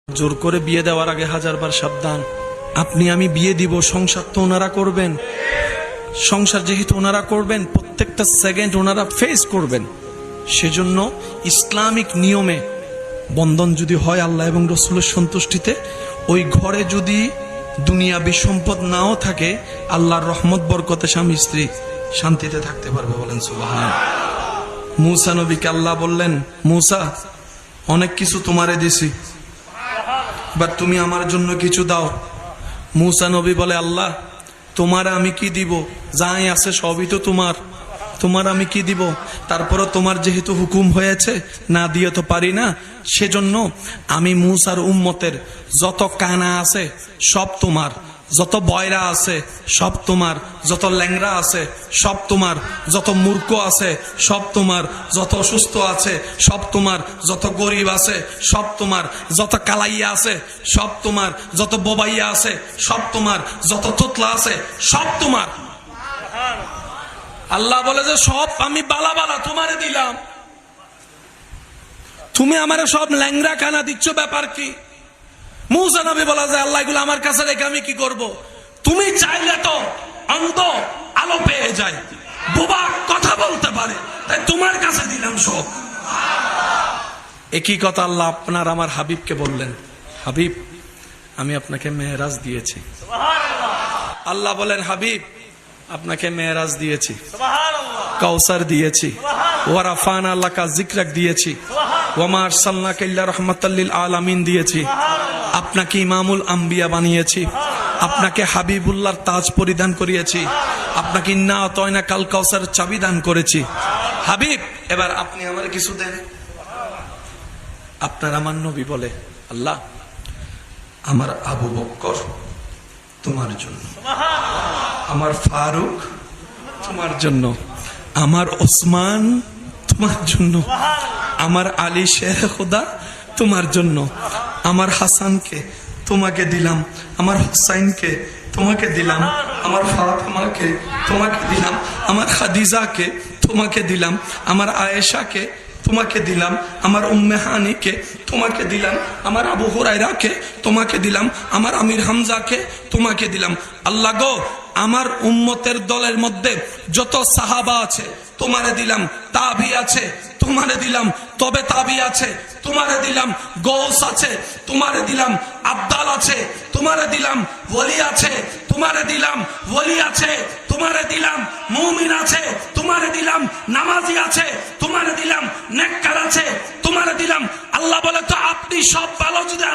জোর করে বিয়ে দেওয়ার আগে হাজারবার সাবধান। আপনি আমি বিয়ে দিব, সংসার তো ওনারা করবেন। সংসার যেহেতু ওনারা করবেন, প্রত্যেকটা সেকেন্ড ওনারা ফেস করবেন। সেজন্য ইসলামিক নিয়মে বন্ধন যদি হয় আল্লাহ এবং রসুলের সন্তুষ্টিতে, ওই ঘরে যদি দুনিয়াবি সম্পদ নাও থাকে, আল্লাহর রহমত বরকতে স্বামী স্ত্রী শান্তিতে থাকতে পারবে। বলেন সুবহানাল্লাহ। মুসা নবীকে আল্লাহ বললেন, মুসা অনেক কিছু তোমারে দিছি, এবার তুমি আমার জন্য কিছু দাও। মুসা নবী বলে, আল্লাহ তোমার আমি কি দিব, যাই আছে সবই তো তোমার, তোমার আমি কি দিব। তারপরও তোমার যেহেতু হুকুম হয়েছে, না দিয়ে তো পারি না। সেজন্য আমি মুসার উম্মতের যত কানা আছে সব তোমার, যত বয়রা আছে সব তোমার, যত ল্যাংরা আছে সব তোমার, যত মূর্খ আছে সব তোমার, যত অসুস্থ আছে সব তোমার, যত গরিব আছে সব তোমার, যত কালাইয়া আছে সব তোমার, যত বোবাইয়া আছে সব তোমার, যত তোতলা আছে সব তোমার। আল্লাহ বলে যে সব আমি বালা বালা তোমারে দিলাম, তুমি আমারে সব ল্যাংরা কানা দিচ্ছ, ব্যাপার কি? মুসা নবী বলা যায়, আল্লাহ এগুলো আমার কাছে রেখে আমি কি করব? তুমি চাইলে তো অন্ধ আলো পেয়ে যায়, বোবা কথা বলতে পারে, তাই তোমার কাছে দিলাম সব। একই কথা আল্লাহ আপনার আমার হাবিবকে বললেন, হাবিব আমি আপনাকে মেহরাজ দিয়েছি। আল্লাহ বলেন, হাবিব আপনাকে মেহরাজ দিয়েছি, কাউসার দিয়েছি, ওয়ারাফানা লাকা যিকরাক দিয়েছি, ওয়ামা আরসালনাকা ইল্লা রাহমাতাল লিল আলামিন দিয়েছি, আপনাকে ইমামুল আম্বিয়া বানিয়েছি, আপনাকে হাবিবুল্লাহর তাজ পরিধান করিয়েছি, আপনাকে ইন্না আতাইনা কাল কাউসার চাবি দান করেছি। হাবিব এবার আপনি আমার কিছু দেন। আপনার আমার নবী বলে, আল্লাহ আমার আবু বকর তোমার জন্য, আমার ফারুক তোমার জন্য, আমার ওসমান তোমার জন্য, আমার আলী শেখ খুদা তোমার জন্য, আমার হাসানকে তোমাকে দিলাম, আমার হুসাইনকে তোমাকে দিলাম, আমার ফাতেমাকে তোমাকে দিলাম, আমার খাদিজাকে তোমাকে দিলাম, আমার আয়েশাকে তোমাকে দিলাম, আমার উম্মে হানিকে তোমাকে দিলাম, আমার আবু হুরায়রাকে তোমাকে দিলাম, আমার আমির হামজাকে তোমাকে দিলাম। আল্লাহ গো, আমার উম্মতের দলের মধ্যে যত সাহাবা আছে তোমারে দিলাম, তাবি আছে তোমারে দিলাম, তবে তাবি আছে তোমারে দিলাম, গৌস আছে তোমারে দিলাম, আব্দাল আছে তোমারে দিলাম, ওলি আছে তোমারে দিলাম, ওলি আছে তোমারে দিলাম, মুমিন আছে তোমারে দিলাম, নামাজি আছে তোমারে দিলাম, নেককার আছে তোমারে দিলাম। আল্লাহ বলে, তো আপনি সব ভালো যদি